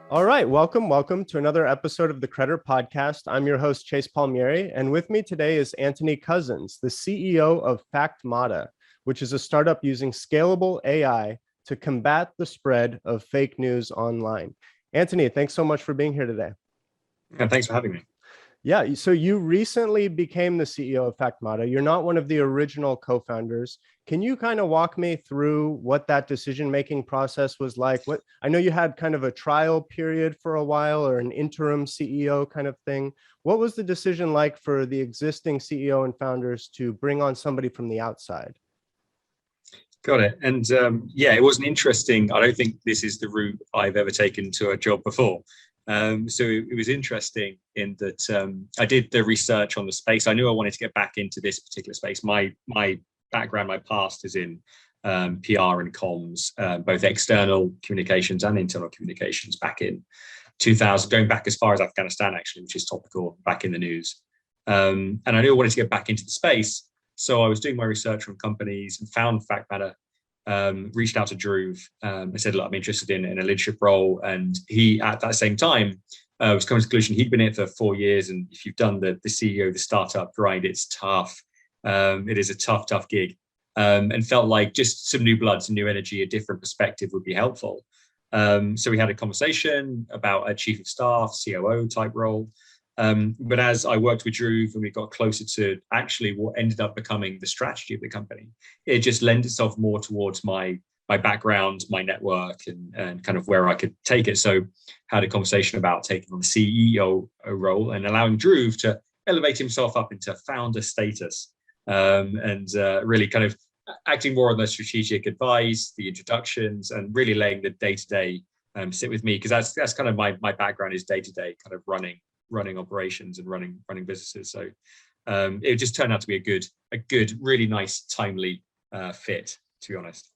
All right, welcome to another episode of the Credder Podcast. I'm your host, Chase Palmieri, and with me today is Antony Cousins, the CEO of Factmata, which is a startup using scalable AI to combat the spread of fake news online. Antony, thanks so much for being here today. And thanks for having me. Yeah, so you recently became the CEO of Factmata. You're not one of the original co-founders. Can you kind of walk me through what that decision-making process was like? What I know you had kind of a trial period for a while or an interim CEO kind of thing. What was the decision like for the existing CEO and founders to bring on somebody from the outside? Got it. And it was an interesting, I don't think this is the route I've ever taken to a job before. So it was interesting in that I did the research on the space. I knew I wanted to get back into this particular space. My background, my past is in PR and comms, both external communications and internal communications back in 2000, going back as far as Afghanistan, actually, which is topical back in the news. And I knew I wanted to get back into the space. So I was doing my research on companies and found Factmata, reached out to Dhruv and said, look, I'm interested in a leadership role. And he, at that same time, was coming to the conclusion he'd been in it for 4 years. And if you've done the CEO, the startup grind, it's tough. It is a tough gig. And felt like just some new blood, some new energy, a different perspective would be helpful. So we had a conversation about a chief of staff, COO type role. But as I worked with Dhruv and we got closer to actually what ended up becoming the strategy of the company, it just lent itself more towards my background, my network, and kind of where I could take it. So had a conversation about taking on the CEO role and allowing Dhruv to elevate himself up into founder status, and really kind of acting more on the strategic advice, the introductions, and really letting the day-to-day sit with me, because that's kind of my background is day-to-day kind of running operations and running businesses. So it just turned out to be a good, really nice, timely fit, to be honest.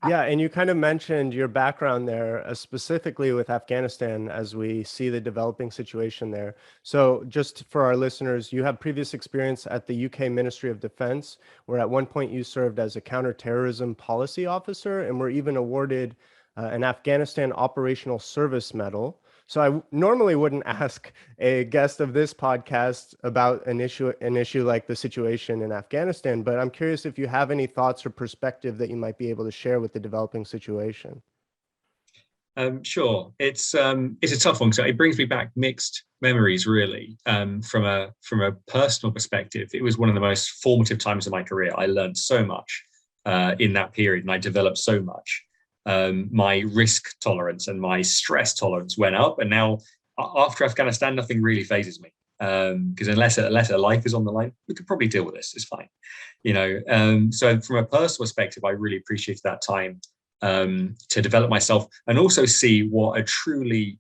Yeah, and you kind of mentioned your background there, specifically with Afghanistan, as we see the developing situation there. So just for our listeners, you have previous experience at the UK Ministry of Defense, where at one point you served as a counterterrorism policy officer and were even awarded an Afghanistan Operational Service Medal. So I normally wouldn't ask a guest of this podcast about an issue like the situation in Afghanistan, but I'm curious if you have any thoughts or perspective that you might be able to share with the developing situation. Sure. It's a tough one. So it brings me back mixed memories, really. From a personal perspective, it was one of the most formative times of my career. I learned so much in that period, and I developed so much. My risk tolerance and my stress tolerance went up, and now after Afghanistan, nothing really phases me, because unless a life is on the line, we could probably deal with this. It's fine, so from a personal perspective, I really appreciated that time to develop myself and also see what a truly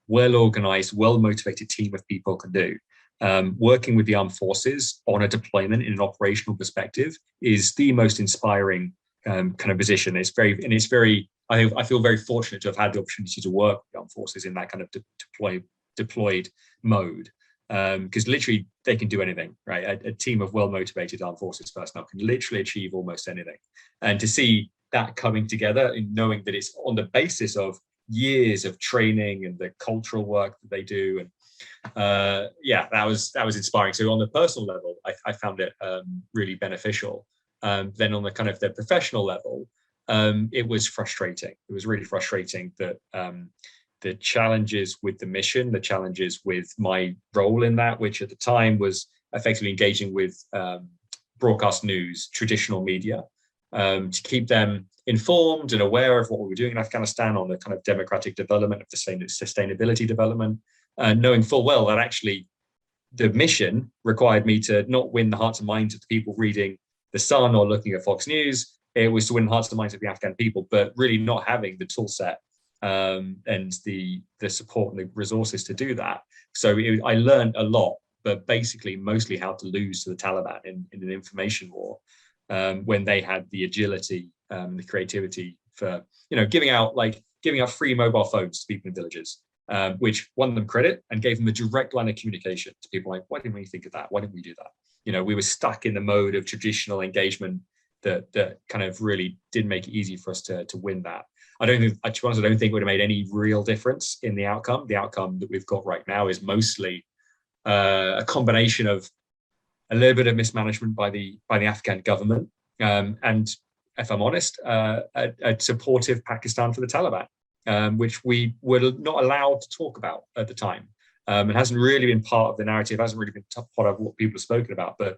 well-organized, well-motivated team of people can do. Working with the armed forces on a deployment in an operational perspective is the most inspiring kind of position. I feel very fortunate to have had the opportunity to work with the armed forces in that kind of deployed mode, because literally they can do anything, right? A team of well-motivated armed forces personnel can literally achieve almost anything. And to see that coming together and knowing that it's on the basis of years of training and the cultural work that they do, and that was inspiring. So on the personal level, I found it really beneficial. Then on the kind of the professional level, it was frustrating. It was really frustrating that the challenges with the mission, the challenges with my role in that, which at the time was effectively engaging with broadcast news, traditional media, to keep them informed and aware of what we were doing in Afghanistan on the kind of democratic development of the sustainability development, knowing full well that actually the mission required me to not win the hearts and minds of the people reading The Sun or looking at Fox News. It was to win the hearts and minds of the Afghan people, but really not having the tool set and the support and the resources to do that. So I learned a lot, but basically mostly how to lose to the Taliban in an information war, when they had the agility, the creativity for giving out free mobile phones to people in villages, which won them credit and gave them a direct line of communication to people. Like, why didn't we think of that? Why didn't we do that? We were stuck in the mode of traditional engagement that kind of really did make it easy for us to win that. I don't think, to be honest, I don't think it would have made any real difference in the outcome. The outcome that we've got right now is mostly a combination of a little bit of mismanagement by the Afghan government, and if I'm honest, a supportive Pakistan for the Taliban, which we were not allowed to talk about at the time. It hasn't really been part of the narrative, hasn't really been part of what people have spoken about. But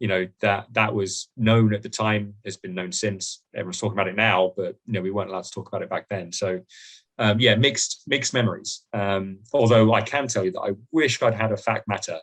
that was known at the time, has been known since. Everyone's talking about it now, but we weren't allowed to talk about it back then. So mixed memories. Although I can tell you that I wish I'd had a Factmata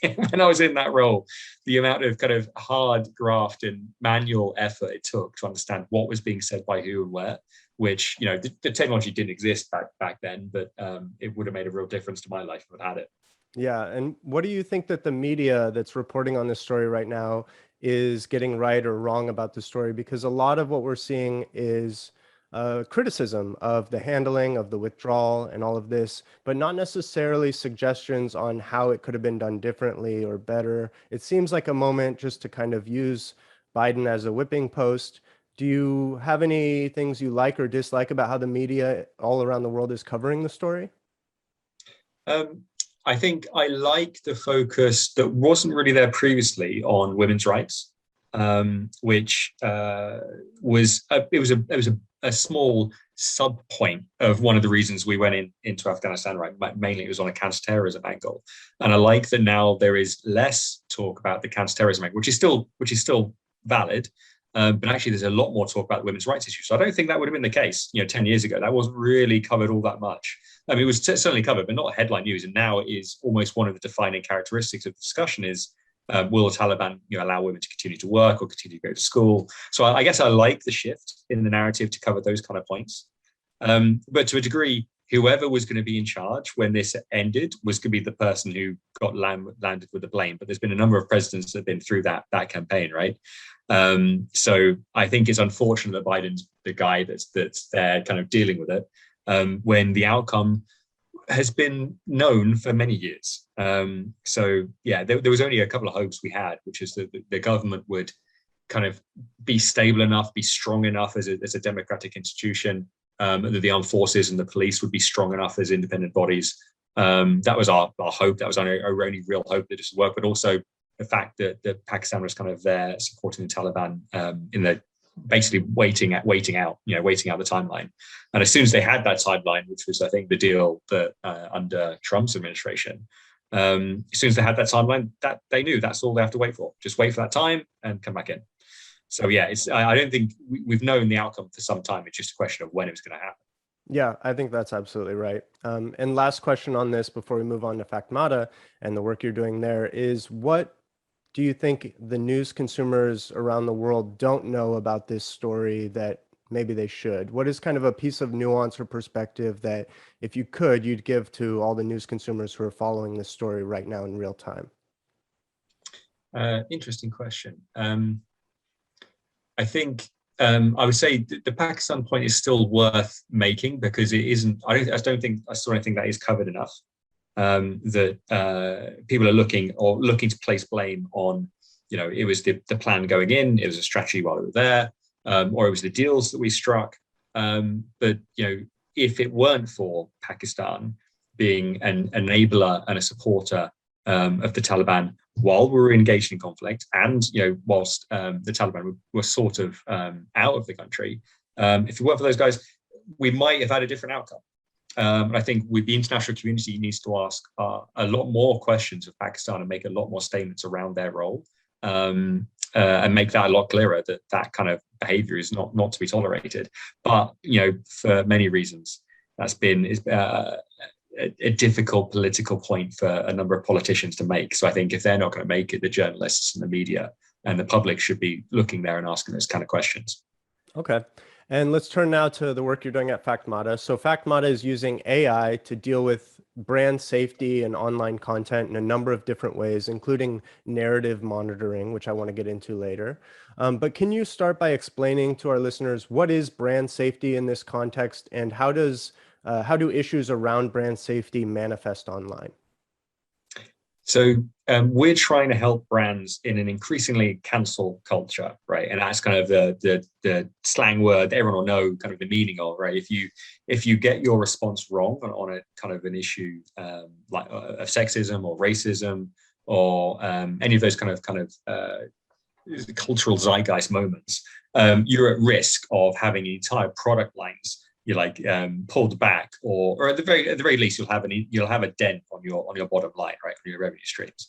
when I was in that role. The amount of kind of hard graft and manual effort it took to understand what was being said by who and where, which the technology didn't exist back then, but it would have made a real difference to my life if I'd had it. Yeah. And what do you think that the media that's reporting on this story right now is getting right or wrong about the story? Because a lot of what we're seeing is criticism of the handling of the withdrawal and all of this, but not necessarily suggestions on how it could have been done differently or better. It seems like a moment just to kind of use Biden as a whipping post. Do you have any things you like or dislike about how the media all around the world is covering the story? I think I like the focus that wasn't really there previously on women's rights, which was a small sub point of one of the reasons we went into Afghanistan. Right, mainly it was on a counterterrorism angle, and I like that now there is less talk about the counterterrorism angle, which is still valid. But actually, there's a lot more talk about the women's rights issue. So I don't think that would have been the case, 10 years ago. That wasn't really covered all that much. I mean, it was certainly covered, but not headline news. And now it is almost one of the defining characteristics of the discussion is, will the Taliban allow women to continue to work or continue to go to school? So I guess I like the shift in the narrative to cover those kind of points. But to a degree, whoever was going to be in charge when this ended was going to be the person who got landed with the blame. But there's been a number of presidents that have been through that campaign, right? So I think it's unfortunate that Biden's the guy that's there kind of dealing with it, when the outcome has been known for many years. So yeah, there was only a couple of hopes we had, which is that the government would kind of be stable enough, be strong enough as a democratic institution, that the armed forces and the police would be strong enough as independent bodies. That was our hope. That was our only real hope that this would work, but also the fact that Pakistan was kind of there supporting the Taliban in the basically waiting out the timeline. And as soon as they had that timeline, which was, I think, the deal that under Trump's administration, as soon as they had that timeline, that they knew that's all they have to wait for. Just wait for that time and come back in. So yeah, I don't think we've known the outcome for some time. It's just a question of when it was going to happen. Yeah, I think that's absolutely right. And last question on this before we move on to Factmata and the work you're doing there is, what do you think the news consumers around the world don't know about this story that maybe they should? What is kind of a piece of nuance or perspective that, if you could, you'd give to all the news consumers who are following this story right now in real time? Interesting question. I think I would say the Pakistan point is still worth making because it isn't. I still don't think that is covered enough. That people are looking to place blame on, it was the plan going in, it was a strategy while we were there, or it was the deals that we struck. But if it weren't for Pakistan being an enabler and a supporter of the Taliban while we were engaged in conflict, and whilst the Taliban were sort of out of the country, if it weren't for those guys, we might have had a different outcome. And I think the international community needs to ask a lot more questions of Pakistan and make a lot more statements around their role, and make that a lot clearer that kind of behavior is not to be tolerated. But for many reasons, that's been a difficult political point for a number of politicians to make. So I think if they're not going to make it, the journalists and the media and the public should be looking there and asking those kind of questions. Okay. And let's turn now to the work you're doing at Factmata. So Factmata is using AI to deal with brand safety and online content in a number of different ways, including narrative monitoring, which I want to get into later. But can you start by explaining to our listeners what is brand safety in this context, and how do issues around brand safety manifest online? So we're trying to help brands in an increasingly cancel culture, right? And that's kind of the slang word that everyone will know kind of the meaning of, right? If you get your response wrong on a kind of an issue like of sexism or racism or any of those kind of cultural zeitgeist moments, you're at risk of having entire product lines pulled back, or at the very least you'll have a dent on your bottom line, right, on your revenue streams.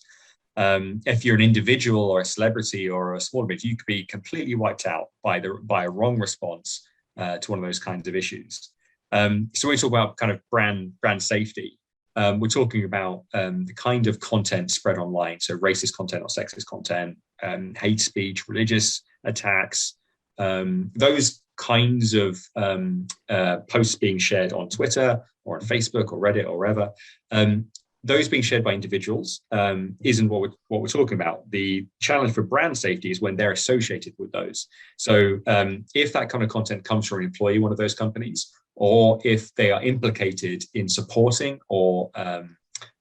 If you're an individual or a celebrity or a small bit, you could be completely wiped out by a wrong response to one of those kinds of issues. So we talk about kind of brand safety. We're talking about the kind of content spread online, so racist content or sexist content, hate speech, religious attacks, those kinds of posts being shared on Twitter or on Facebook or Reddit or wherever, those being shared by individuals isn't what we're talking about. The challenge for brand safety is when they're associated with those. So if that kind of content comes from an employee of one of those companies, or if they are implicated in supporting or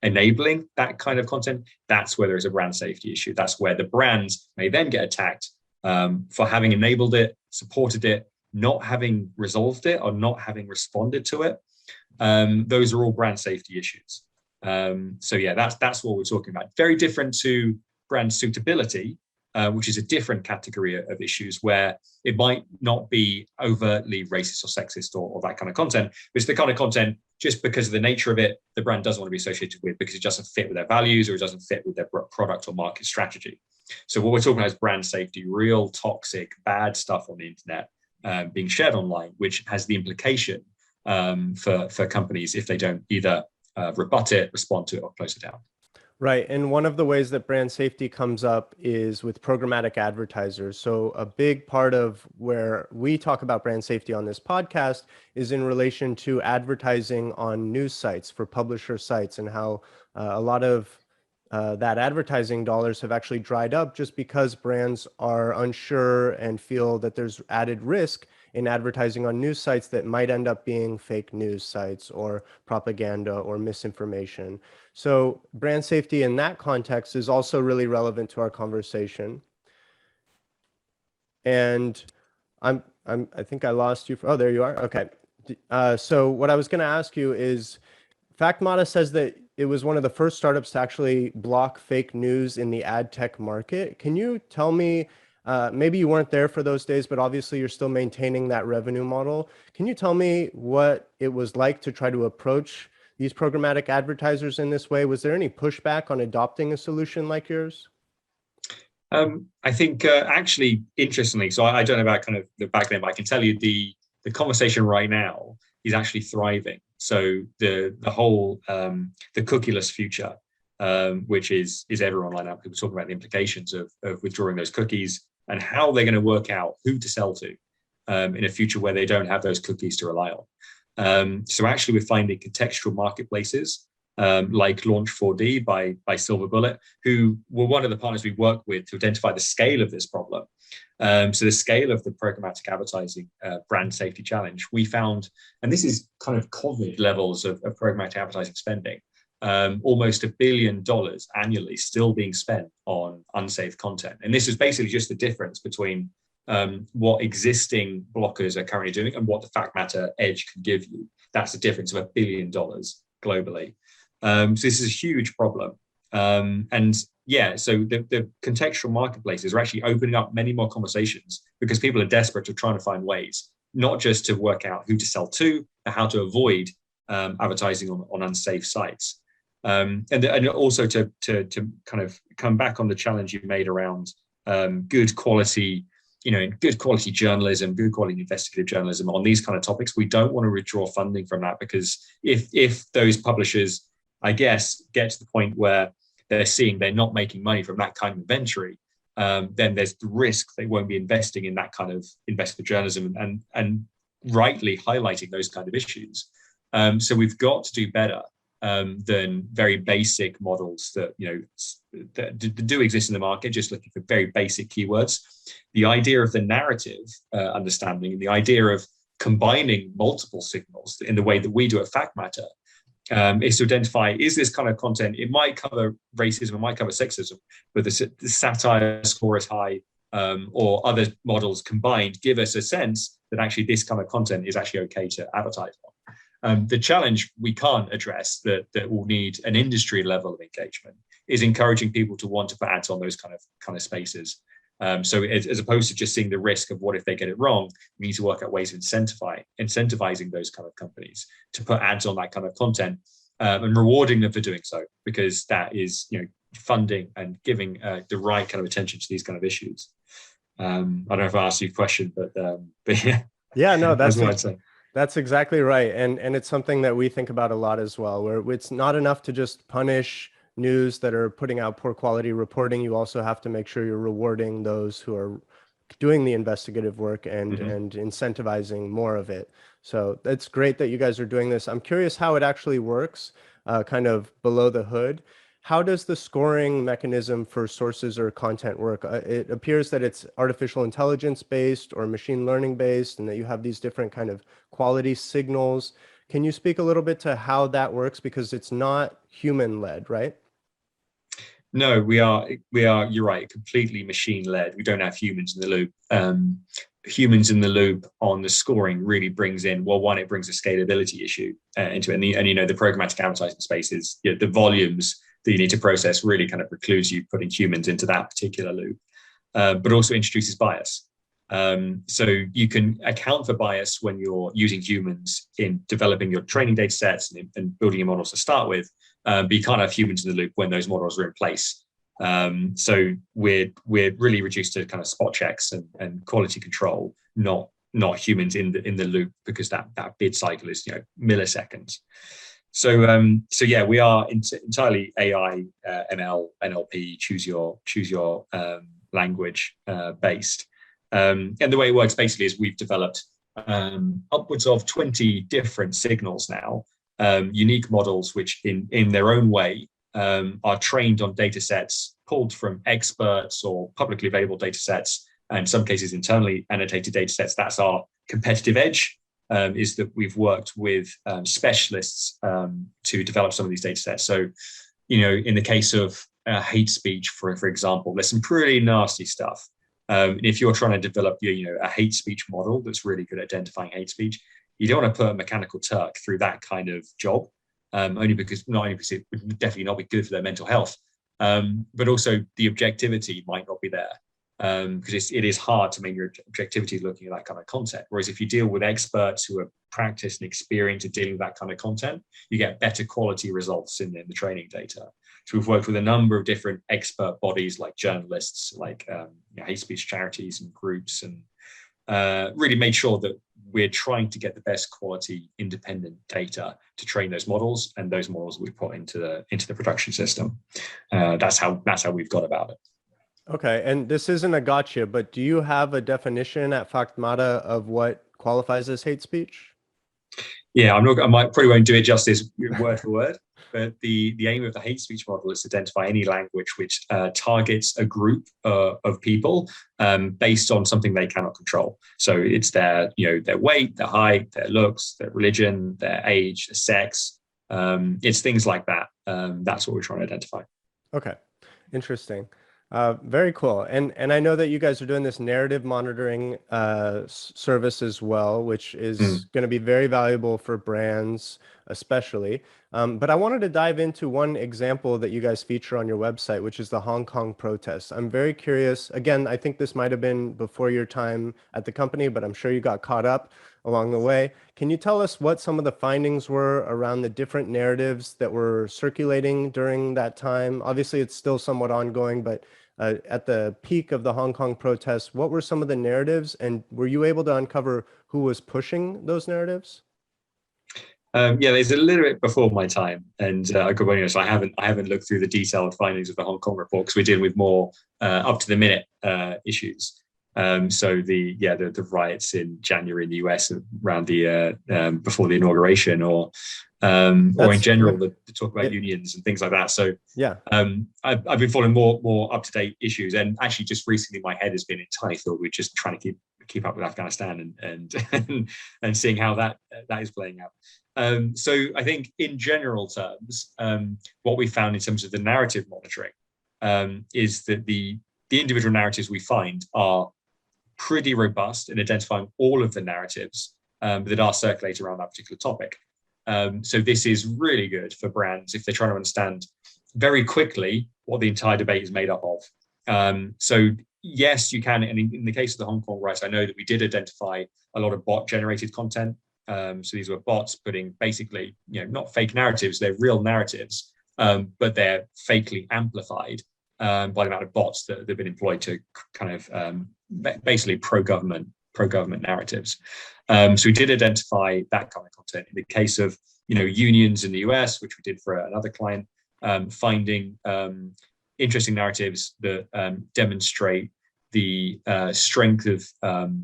enabling that kind of content, that's where there's a brand safety issue. That's where the brands may then get attacked for having enabled it, supported it, not having resolved it, or not having responded to it. Those are all brand safety issues. So yeah, that's what we're talking about. Very different to brand suitability, which is a different category of issues where it might not be overtly racist or sexist or that kind of content, but it's the kind of content just because of the nature of it, the brand doesn't want to be associated with because it doesn't fit with their values or it doesn't fit with their product or market strategy. So what we're talking about is brand safety, real toxic, bad stuff on the internet being shared online, which has the implication for companies if they don't either rebut it, respond to it, or close it down. Right. And one of the ways that brand safety comes up is with programmatic advertisers. So a big part of where we talk about brand safety on this podcast is in relation to advertising on news sites for publisher sites, and how a lot of that advertising dollars have actually dried up just because brands are unsure and feel that there's added risk in advertising on news sites that might end up being fake news sites or propaganda or misinformation. So brand safety in that context is also really relevant to our conversation. And I think I lost you. Oh, there you are. Okay. So what I was going to ask you is, Factmata says that it was one of the first startups to actually block fake news in the ad tech market. Can you tell me, maybe you weren't there for those days, but obviously you're still maintaining that revenue model. Can you tell me what it was like to try to approach these programmatic advertisers in this way? Was there any pushback on adopting a solution like yours? I think actually, interestingly, so I don't know about kind of the back then, but I can tell you the conversation right now is actually thriving. So the whole the cookieless future, which is ever online now. People talk about the implications of withdrawing those cookies and how they're going to work out who to sell to in a future where they don't have those cookies to rely on. So actually, we're finding contextual marketplaces like Launch4D by Silver Bullet, who were one of the partners we worked with to identify the scale of this problem. So the scale of the programmatic advertising brand safety challenge, we found, and this is kind of COVID levels of programmatic advertising spending, almost $1 billion annually still being spent on unsafe content. And this is basically just the difference between what existing blockers are currently doing and what the Factmata edge can give you. That's the difference of $1 billion globally. So this is a huge problem. And yeah, so the contextual marketplaces are actually opening up many more conversations because people are desperate to try to find ways, not just to work out who to sell to, but how to avoid advertising on unsafe sites. And also to kind of come back on the challenge you made around good quality, good quality journalism, good quality investigative journalism on these kind of topics. We don't want to withdraw funding from that, because if those publishers, I guess, get to the point where they're seeing they're not making money from that kind of inventory, then there's the risk they won't be investing in that kind of investigative journalism and rightly highlighting those kind of issues. So we've got to do better than very basic models that do exist in the market, just looking for very basic keywords. The idea of the narrative understanding and the idea of combining multiple signals in the way that we do at Factmata is to identify, is this kind of content, it might cover racism, it might cover sexism, but the satire score is high, or other models combined give us a sense that actually this kind of content is actually okay to advertise on. The challenge we can't address that will need an industry level of engagement is encouraging people to want to put ads on those kind of spaces. So as opposed to just seeing the risk of what if they get it wrong, we need to work out ways of incentivizing those kind of companies to put ads on that kind of content, and rewarding them for doing so, because that is, funding and giving the right kind of attention to these kind of issues. I don't know if I asked you a question, but yeah. Yeah, no, that's what I'd say. That's exactly right. And it's something that we think about a lot as well, where it's not enough to just punish news that are putting out poor quality reporting. You also have to make sure you're rewarding those who are doing the investigative work and incentivizing more of it. So it's great that you guys are doing this. I'm curious how it actually works, kind of below the hood. How does the scoring mechanism for sources or content work? It appears that it's artificial intelligence based or machine learning based, and that you have these different kind of quality signals. Can you speak a little bit to how that works? Because it's not human led, right? No, we are, you're right, completely machine led. We don't have humans in the loop. Humans in the loop on the scoring really brings in, well, one, it brings a scalability issue into it. And the programmatic advertising space is, the volumes that you need to process really kind of precludes you putting humans into that particular loop, but also introduces bias. So you can account for bias when you're using humans in developing your training data sets and building your models to start with, but you can't have humans in the loop when those models are in place. So we're really reduced to kind of spot checks and quality control, not humans in the loop, because that bid cycle is milliseconds. So yeah, we are entirely AI, ML, NLP, choose your language based. And the way it works basically is we've developed upwards of 20 different signals now, unique models which in their own way are trained on data sets pulled from experts or publicly available data sets, and in some cases internally annotated data sets. That's our competitive edge, is that we've worked with specialists to develop some of these data sets. So, in the case of hate speech, for example, there's some pretty nasty stuff. If you're trying to develop a hate speech model that's really good at identifying hate speech, you don't want to put a mechanical Turk through that kind of job, not only because it would definitely not be good for their mental health, but also the objectivity might not be there, because it is hard to make your objectivity looking at that kind of content. Whereas if you deal with experts who are practiced and experienced at dealing with that kind of content, you get better quality results in the training data. So we've worked with a number of different expert bodies, like journalists, like hate speech charities and groups, and really made sure that we're trying to get the best quality independent data to train those models, and those models we put into the production system. That's how we've got about it. Okay, and this isn't a gotcha, but do you have a definition at Factmata of what qualifies as hate speech? Yeah, I probably won't do it justice word for word, but the aim of the hate speech model is to identify any language which targets a group of people based on something they cannot control. So it's their weight, their height, their looks, their religion, their age, their sex. It's things like that. That's what we're trying to identify. Okay, interesting. Very cool. And I know that you guys are doing this narrative monitoring service as well, which is going to be very valuable for brands, especially. But I wanted to dive into one example that you guys feature on your website, which is the Hong Kong protests. I'm very curious. Again, I think this might have been before your time at the company, but I'm sure you got caught up along the way. Can you tell us what some of the findings were around the different narratives that were circulating during that time? Obviously, it's still somewhat ongoing, but at the peak of the Hong Kong protests, what were some of the narratives, and were you able to uncover who was pushing those narratives? Yeah, there's a little bit before my time, and I haven't looked through the detailed findings of the Hong Kong report, because we're dealing with more up to the minute issues. So the riots in January in the US around the before the inauguration, or in general the talk about unions and things like that. So yeah, I've been following more up to date issues, and actually just recently my head has been entirely filled with just trying to keep up with Afghanistan and seeing how that is playing out. So I think in general terms, what we found in terms of the narrative monitoring is that the individual narratives we find are pretty robust in identifying all of the narratives that are circulated around that particular topic. So this is really good for brands if they're trying to understand very quickly what the entire debate is made up of. So yes, you can. And in the case of the Hong Kong riots, I know that we did identify a lot of bot-generated content. So these were bots putting basically, not fake narratives, they're real narratives, but they're fakely amplified by the amount of bots that have been employed to kind of basically pro-government narratives. So we did identify that kind of content. In the case of unions in the US, which we did for another client, finding interesting narratives that demonstrate the strength of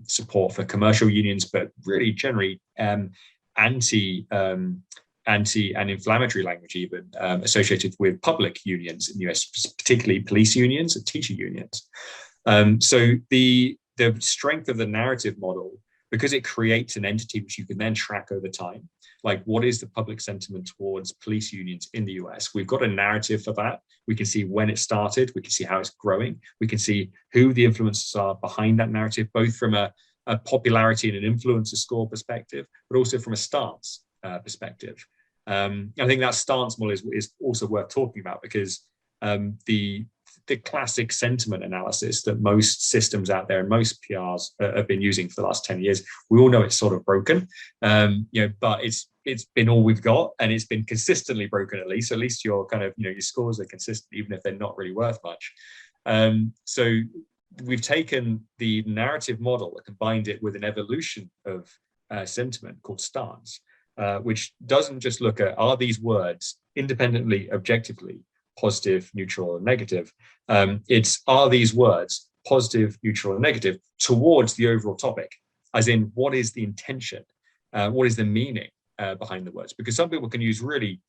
support for commercial unions, but really generally anti and inflammatory language even associated with public unions in the US, particularly police unions and teacher unions. So the strength of the narrative model, because it creates an entity which you can then track over time, like what is the public sentiment towards police unions in the US? We've got a narrative for that. We can see when it started. We can see how it's growing. We can see who the influencers are behind that narrative, both from a popularity and an influencer score perspective, but also from a stance perspective. I think that stance model is also worth talking about because the classic sentiment analysis that most systems out there and most PRs have been using for the last 10 years, we all know it's sort of broken, but it's been all we've got, and it's been consistently broken at least. So at least your kind of, your scores are consistent, even if they're not really worth much. So we've taken the narrative model and combined it with an evolution of sentiment called stance, which doesn't just look at, are these words independently, objectively, positive, neutral, and negative? It's, are these words positive, neutral, and negative towards the overall topic? As in, what is the intention? What is the meaning behind the words? Because some people can use really,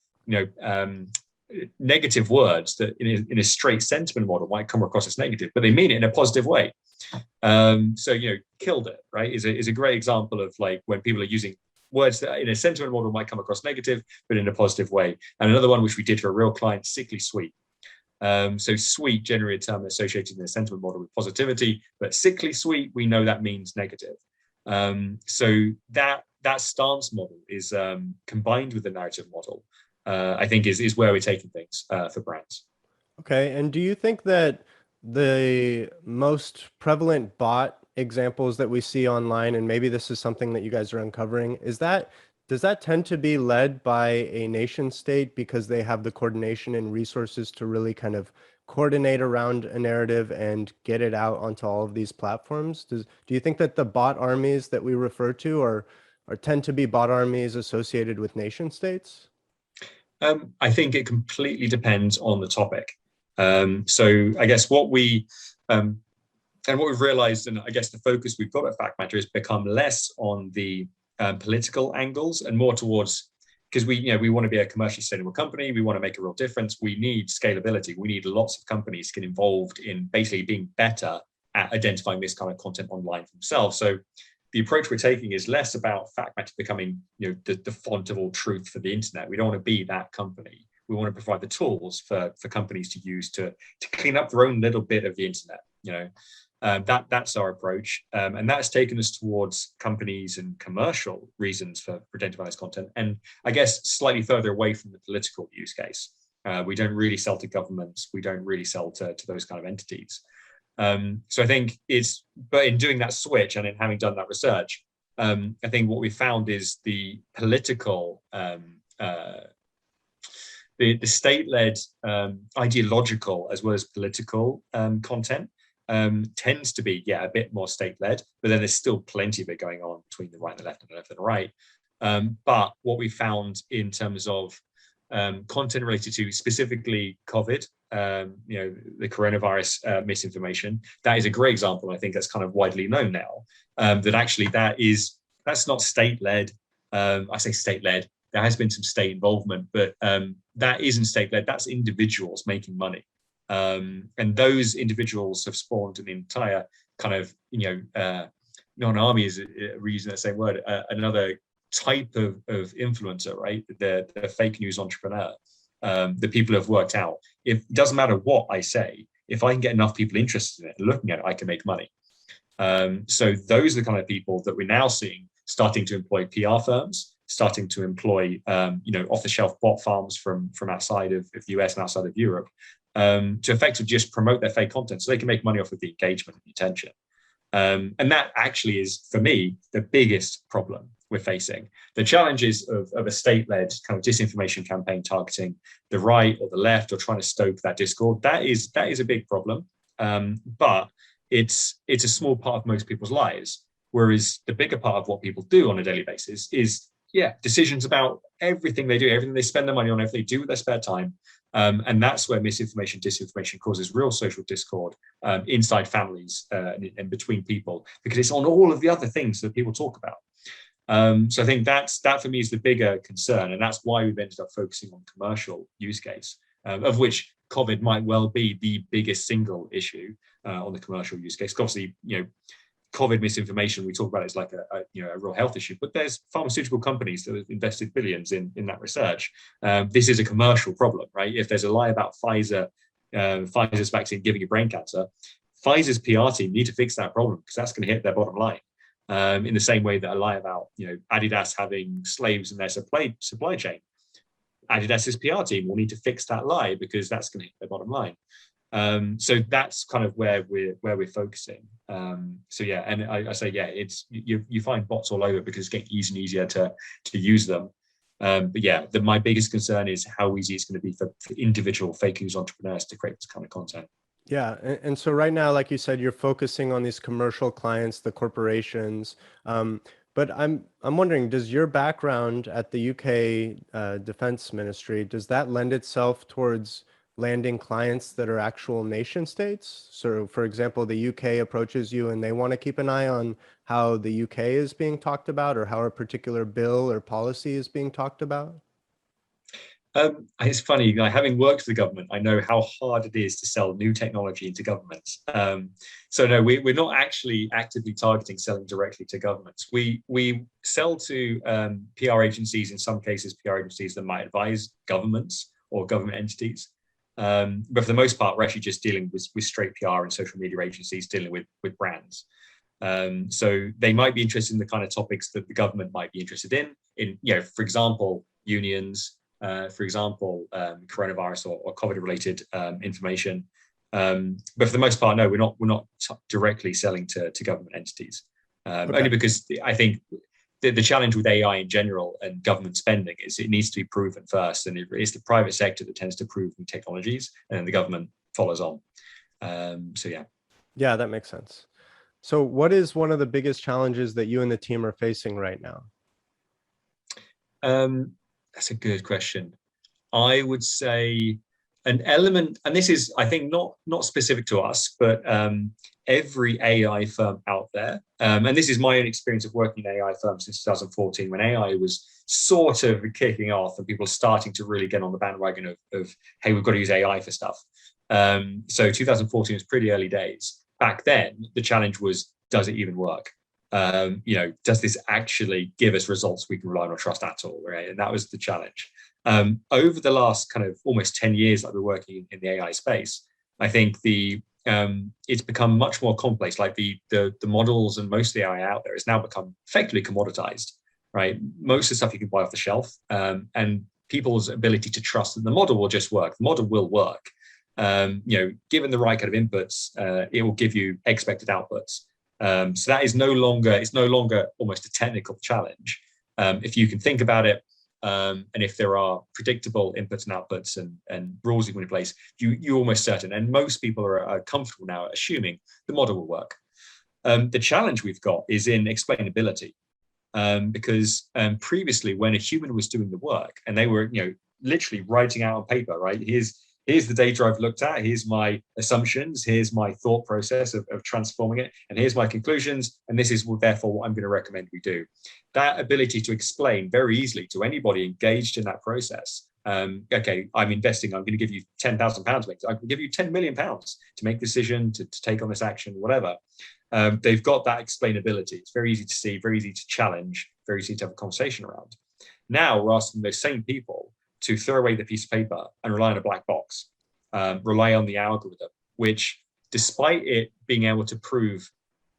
negative words that in a straight sentiment model might come across as negative, but they mean it in a positive way. So, killed it, right, is a great example of like when people are using words that in a sentiment model might come across negative, but in a positive way. And another one which we did for a real client, sickly sweet. So sweet, generally a term associated in a sentiment model with positivity, but sickly sweet, we know that means negative. So that stance model is combined with the narrative model, I think is where we're taking things for brands. Okay. And do you think that the most prevalent bot examples that we see online, and maybe this is something that you guys are uncovering, does that tend to be led by a nation state because they have the coordination and resources to really kind of coordinate around a narrative and get it out onto all of these platforms? Do you think that the bot armies that we refer to are tend to be bot armies associated with nation states? I think it completely depends on the topic. So I guess what we've realized, and I guess the focus we've got at Factmata has become less on the political angles and more towards, because we want to be a commercially sustainable company, we want to make a real difference, we need scalability, we need lots of companies to get involved in basically being better at identifying this kind of content online for themselves. So the approach we're taking is less about Factmata becoming the font of all truth for the internet. We don't want to be that company. We want to provide the tools for companies to use to clean up their own little bit of the internet. That's our approach, and that's taken us towards companies and commercial reasons for identifying this content, and I guess slightly further away from the political use case. We don't really sell to governments. We don't really sell to those kind of entities. So I think but in doing that switch and in having done that research, I think what we found is the political, the state-led, ideological as well as political content tends to be, a bit more state-led, but then there's still plenty of it going on between the right and the left and the left and the right. But what we found in terms of content related to specifically COVID, the coronavirus misinformation, that is a great example. I think that's kind of widely known now, that actually that's not state-led. I say state-led, there has been some state involvement, but that isn't state-led, that's individuals making money. And those individuals have spawned an entire kind of, non-army is reusing that same word, another type of influencer, right? The fake news entrepreneur, the people who have worked out, if it doesn't matter what I say, if I can get enough people interested in it and looking at it, I can make money. So those are the kind of people that we're now seeing starting to employ PR firms, starting to employ off-the-shelf bot farms from outside of the US and outside of Europe, to effectively just promote their fake content so they can make money off of the engagement and the attention. And that actually is, for me, the biggest problem we're facing. The challenges of a state-led kind of disinformation campaign targeting the right or the left or trying to stoke that discord, that is a big problem. But it's a small part of most people's lives. Whereas the bigger part of what people do on a daily basis is, decisions about everything they do, everything they spend their money on, everything they do with their spare time. And that's where misinformation, disinformation causes real social discord inside families and between people, because it's on all of the other things that people talk about. So I think that for me is the bigger concern. And that's why we've ended up focusing on commercial use case, of which COVID might well be the biggest single issue on the commercial use case. Obviously, COVID misinformation, we talk about it as like a real health issue, but there's pharmaceutical companies that have invested billions in that research. This is a commercial problem, right? If there's a lie about Pfizer's vaccine giving you brain cancer, Pfizer's PR team need to fix that problem because that's going to hit their bottom line. In the same way that a lie about Adidas having slaves in their supply chain, Adidas's PR team will need to fix that lie because that's going to hit their bottom line. So that's kind of where we're focusing. And I say, it's you find bots all over because it's getting easier and easier to use them. But my biggest concern is how easy it's going to be for individual fake news entrepreneurs to create this kind of content. Yeah, and so right now, like you said, you're focusing on these commercial clients, the corporations. But I'm wondering, does your background at the UK Defense Ministry, does that lend itself towards landing clients that are actual nation states? So for example, the UK approaches you and they want to keep an eye on how the UK is being talked about or how a particular bill or policy is being talked about? It's funny, having worked for the government, I know how hard it is to sell new technology into governments. So no, we're not actually actively targeting selling directly to governments. We sell to PR agencies, in some cases PR agencies that might advise governments or government entities. But for the most part, we're actually just dealing with straight PR and social media agencies dealing with brands. So they might be interested in the kind of topics that the government might be interested in, for example, unions, for example, coronavirus or COVID-related information. But for the most part, no, we're not directly selling to government entities. Only because I think the challenge with AI in general and government spending is it needs to be proven first, and it's the private sector that tends to prove new technologies, and then the government follows on. Yeah, that makes sense. So what is one of the biggest challenges that you and the team are facing right now? That's a good question. I would say an element, and this is, I think, not specific to us, but every AI firm out there, and this is my own experience of working in AI firms since 2014, when AI was sort of kicking off and people starting to really get on the bandwagon of hey, we've got to use AI for stuff. So 2014 was pretty early days. Back then, the challenge was, does it even work? Does this actually give us results we can rely on or trust at all? Right? And that was the challenge. Over the last kind of almost 10 years that we're working in the AI space, I think it's become much more complex. Like the models and most of the AI out there has now become effectively commoditized, right? Most of the stuff you can buy off the shelf, and people's ability to trust that the model will just work. The model will work. Given the right kind of inputs, it will give you expected outputs. So that is no longer almost a technical challenge. If you can think about it, and if there are predictable inputs and outputs and rules you put in place, you're almost certain. And most people are comfortable now assuming the model will work. The challenge we've got is in explainability, because previously when a human was doing the work and they were literally writing out on paper, right? Here's the data I've looked at, here's my assumptions, here's my thought process of transforming it, and here's my conclusions, and this is therefore what I'm going to recommend we do. That ability to explain very easily to anybody engaged in that process Okay, I'm investing, I'm going to give you £10,000, I can give you £10 million to make a decision, to take on this action, whatever. They've got that explainability. It's very easy to see, very easy to challenge, very easy to have a conversation around. Now we're asking those same people to throw away the piece of paper and rely on a black box, rely on the algorithm, which, despite it being able to prove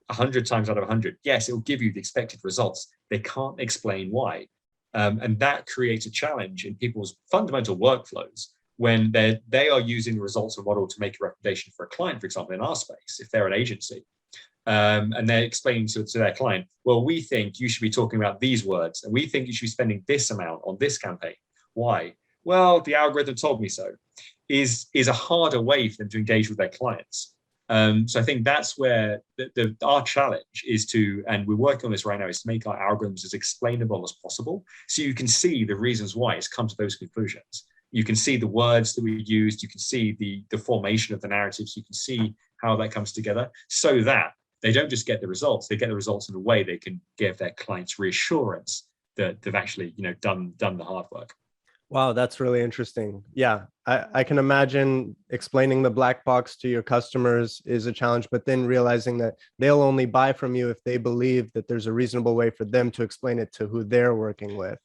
100 times out of 100, yes, it will give you the expected results. They can't explain why. And that creates a challenge in people's fundamental workflows when they are using the results of a model to make a recommendation for a client, for example, in our space, if they're an agency. And they're explaining to their client, well, we think you should be talking about these words, and we think you should be spending this amount on this campaign. Why? Well, the algorithm told me so. Is a harder way for them to engage with their clients. So I think that's where our challenge is to, and we're working on this right now, is to make our algorithms as explainable as possible, so you can see the reasons why it's come to those conclusions. You can see the words that we used, you can see the formation of the narratives, you can see how that comes together, so that they don't just get the results, they get the results in a way they can give their clients reassurance that they've actually, done the hard work. Wow, that's really interesting. Yeah, I can imagine explaining the black box to your customers is a challenge, but then realizing that they'll only buy from you if they believe that there's a reasonable way for them to explain it to who they're working with.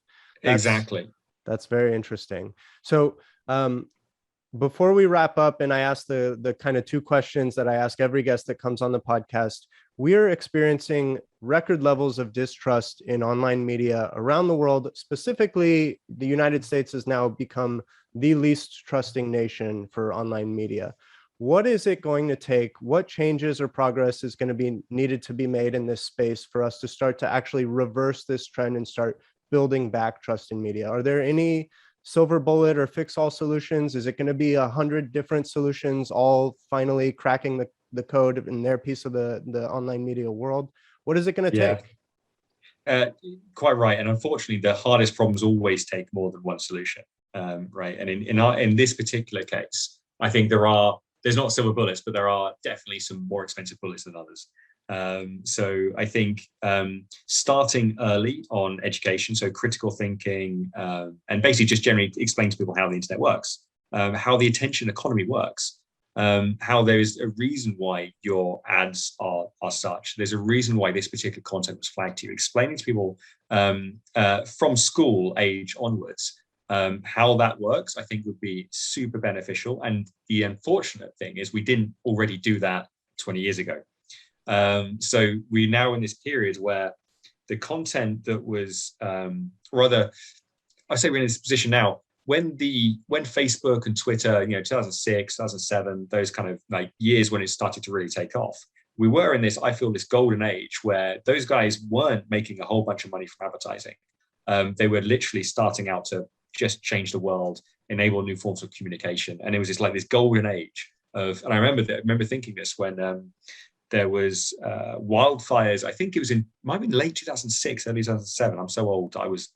Exactly. That's very interesting. So before we wrap up, and I ask the kind of two questions that I ask every guest that comes on the podcast, we're experiencing record levels of distrust in online media around the world. Specifically, the United States has now become the least trusting nation for online media. What is it going to take? What changes or progress is going to be needed to be made in this space for us to start to actually reverse this trend and start building back trust in media? Are there any silver bullet or fix all solutions? Is it going to be 100 different solutions all finally cracking the code in their piece of the online media world? What is it going to take? Quite right. And unfortunately, the hardest problems always take more than one solution, right? And in this particular case, I think there's not silver bullets, but there are definitely some more expensive bullets than others. So I think starting early on education, so critical thinking, and basically just generally explain to people how the internet works, how the attention economy works, how there is a reason why your ads are such. There's a reason why this particular content was flagged to you. Explaining to people from school age onwards how that works, I think would be super beneficial. And the unfortunate thing is we didn't already do that 20 years ago. So we're now in this period where the content that was, rather, I say we're in this position now, when Facebook and Twitter, 2006, 2007, those kind of like years when it started to really take off, we were in this, I feel, this golden age where those guys weren't making a whole bunch of money from advertising. They were literally starting out to just change the world, enable new forms of communication. And it was just like this golden age of, and I remember thinking this when, there was wildfires. I think it was might have been late 2006, early 2007. I'm so old. I was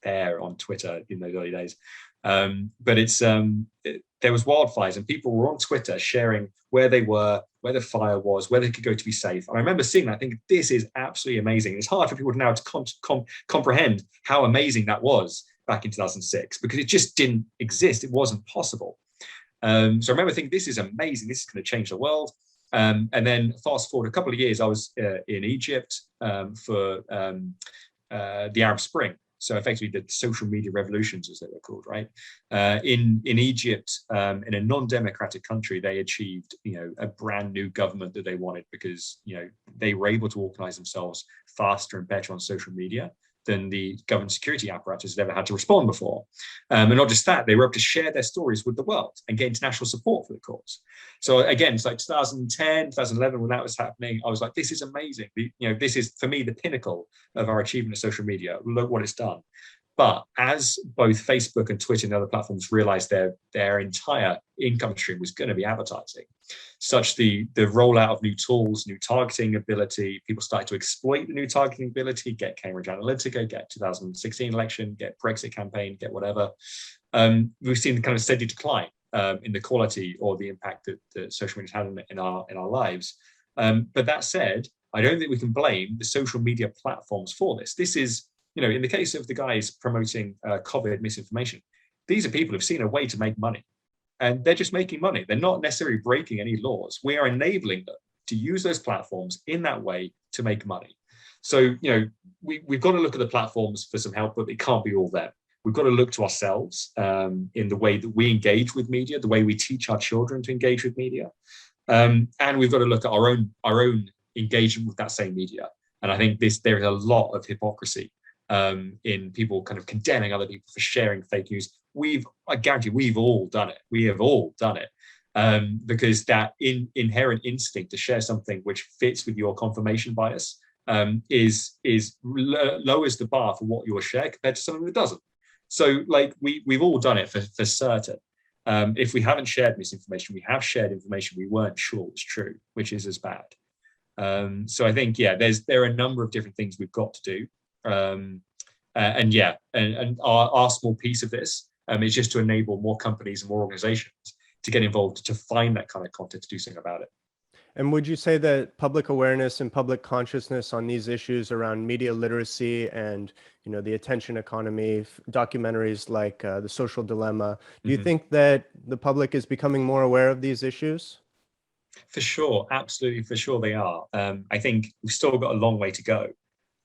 there on Twitter in those early days. But there was wildfires, and people were on Twitter sharing where they were, where the fire was, where they could go to be safe. And I remember seeing that. I think this is absolutely amazing. It's hard for people now to comprehend how amazing that was back in 2006 because it just didn't exist. It wasn't possible. So I remember thinking, this is amazing. This is going to change the world. And then fast forward a couple of years, I was in Egypt for the Arab Spring. So effectively the social media revolutions, as they were called, right? In Egypt, in a non-democratic country, they achieved, a brand new government that they wanted because, they were able to organize themselves faster and better on social media than the government security apparatus had ever had to respond before. And not just that, they were able to share their stories with the world and get international support for the cause. So again, it's like 2010, 2011, when that was happening, I was like, this is amazing. This is, for me, the pinnacle of our achievement of social media. Look what it's done. But as both Facebook and Twitter and other platforms realized their entire income stream was going to be advertising, such the rollout of new tools, new targeting ability, people started to exploit the new targeting ability, get Cambridge Analytica, get 2016 election, get Brexit campaign, get whatever. We've seen the kind of steady decline in the quality or the impact that social media had in our lives. But that said, I don't think we can blame the social media platforms for this. This is, in the case of the guys promoting COVID misinformation, these are people who've seen a way to make money, and they're just making money. They're not necessarily breaking any laws. We are enabling them to use those platforms in that way to make money. So, we've got to look at the platforms for some help, but it can't be all them. We've got to look to ourselves in the way that we engage with media, the way we teach our children to engage with media. And we've got to look at our own engagement with that same media. And I think there is a lot of hypocrisy in people kind of condemning other people for sharing fake news. I guarantee we've all done it. We have all done it. Because that inherent instinct to share something which fits with your confirmation bias lowers the bar for what you'll share compared to something that doesn't. So, like, we've all done it for certain. If we haven't shared misinformation, we have shared information we weren't sure was true, which is as bad. So I think, there are a number of different things we've got to do. And our small piece of this is just to enable more companies and more organizations to get involved, to find that kind of content, to do something about it. And would you say that public awareness and public consciousness on these issues around media literacy and, the attention economy, documentaries like The Social Dilemma, do you think that the public is becoming more aware of these issues? For sure, absolutely, for sure they are. I think we've still got a long way to go.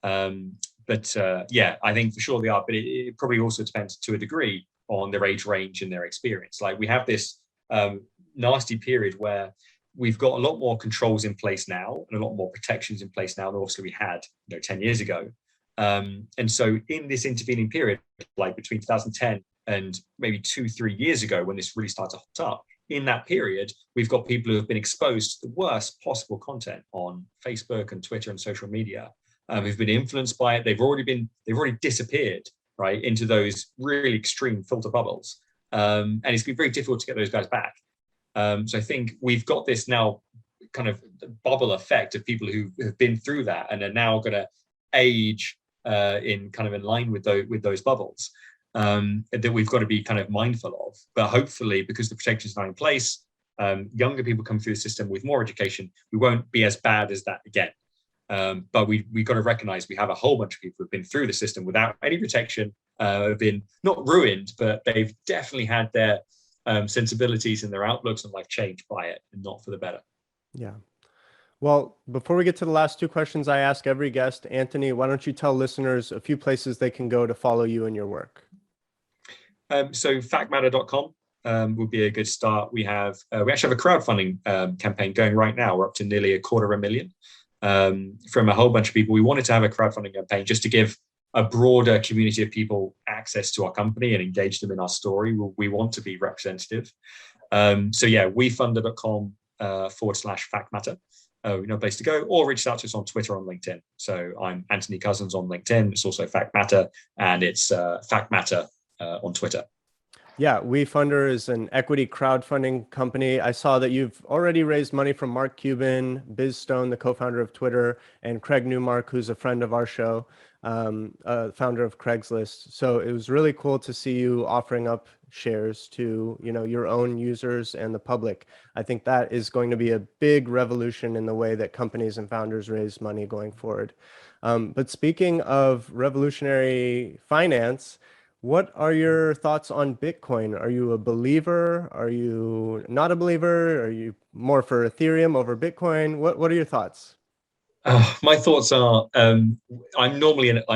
But I think for sure they are. But it probably also depends to a degree on their age range and their experience. Like, we have this nasty period where we've got a lot more controls in place now and a lot more protections in place now than obviously we had 10 years ago. And so in this intervening period, like between 2010 and maybe 2-3 years ago, when this really started to hot up, in that period, we've got people who have been exposed to the worst possible content on Facebook and Twitter and social media, who've been influenced by it. They've already disappeared, right, into those really extreme filter bubbles. And it's been very difficult to get those guys back. So I think we've got this now kind of bubble effect of people who have been through that and are now going to age in line with those bubbles that we've got to be kind of mindful of. But hopefully, because the protections are in place, younger people come through the system with more education, we won't be as bad as that again. But we've got to recognize we have a whole bunch of people who've been through the system without any protection, have been not ruined, but they've definitely had their sensibilities and their outlooks on life changed by it, and not for the better. Yeah. Well, before we get to the last two questions I ask every guest, Antony, why don't you tell listeners a few places they can go to follow you and your work? So factmata.com would be a good start. We actually have a crowdfunding campaign going right now. We're up to nearly $250,000 from a whole bunch of people. We wanted to have a crowdfunding campaign just to give a broader community of people access to our company and engage them in our story. We want to be representative. wefunder.com/Factmata. Place to go, or reach out to us on Twitter, on LinkedIn. So I'm Antony Cousins on LinkedIn. It's also Factmata, and it's Factmata on Twitter. Yeah, WeFunder is an equity crowdfunding company. I saw that you've already raised money from Mark Cuban, Biz Stone, the co-founder of Twitter, and Craig Newmark, who's a friend of our show, founder of Craigslist. So it was really cool to see you offering up shares to your own users and the public. I think that is going to be a big revolution in the way that companies and founders raise money going forward. But speaking of revolutionary finance, what are your thoughts on Bitcoin? Are you a believer? Are you not a believer? Are you more for Ethereum over Bitcoin? What are your thoughts? My thoughts are, I'm normally I'm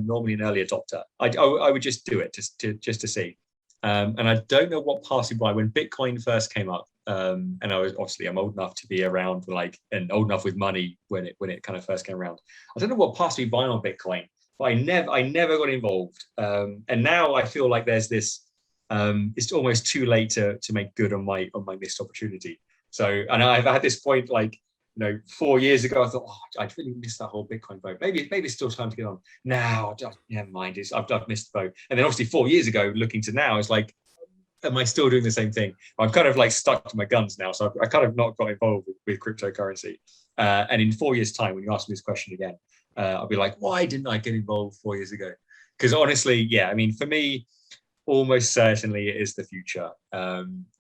normally an early adopter. I would just do it just to see. And I don't know what passed me by when Bitcoin first came up. And I'm old enough to be around, and old enough with money when it kind of first came around. I don't know what passed me by on Bitcoin, but I never got involved. And now I feel like there's this, it's almost too late to make good on my missed opportunity. So, and I've had this point 4 years ago, I thought, I'd really missed that whole Bitcoin boat. Maybe it's still time to get on. Now, never mind. I've missed the boat. And then obviously 4 years ago, looking to now, it's like, am I still doing the same thing? I'm kind of stuck to my guns now. So I kind of not got involved with cryptocurrency. And in 4 years' time, when you ask me this question again, I'll be like, why didn't I get involved 4 years ago? Because honestly, for me, almost certainly it is the future.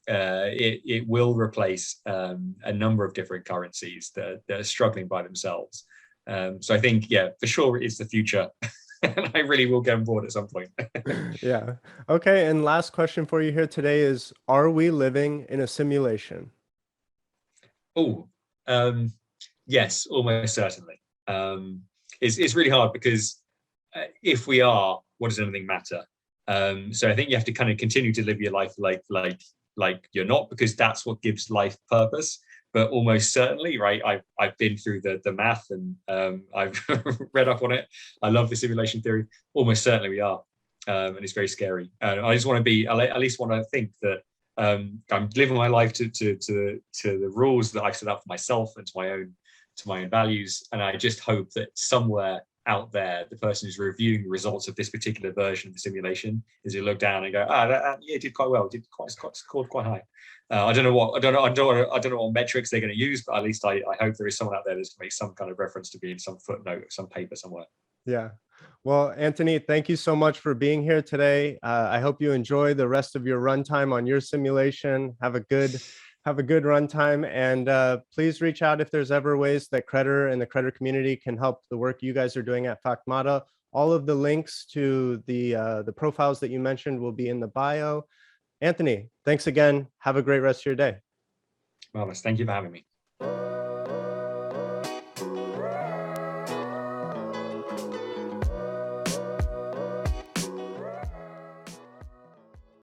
It will replace a number of different currencies that are struggling by themselves. So I think, for sure it is the future. and I really will get on board at some point. Yeah. Okay. And last question for you here today is, are we living in a simulation? Oh, yes, almost certainly. It's really hard because if we are, what does anything matter? So I think you have to kind of continue to live your life like you're not, because that's what gives life purpose. But almost certainly, right? I've been through the math, and I've read up on it. I love the simulation theory. Almost certainly we are, and it's very scary. I just want to be, at least want to think that I'm living my life to the rules that I've set up for myself and to my own values. And I just hope that somewhere out there, the person who's reviewing the results of this particular version of the simulation is to look down and go, yeah, did quite well, scored quite high. I don't know what metrics they're going to use, but at least I hope there is someone out there that's going to make some kind of reference to be in some footnote, some paper somewhere. Yeah. Well, Antony, thank you so much for being here today. I hope you enjoy the rest of your runtime on your simulation. Have a good runtime, and please reach out if there's ever ways that Credder and the Credder community can help the work you guys are doing at Factmata. All of the links to the profiles that you mentioned will be in the bio. Antony, thanks again. Have a great rest of your day. Marvelous. Thank you for having me.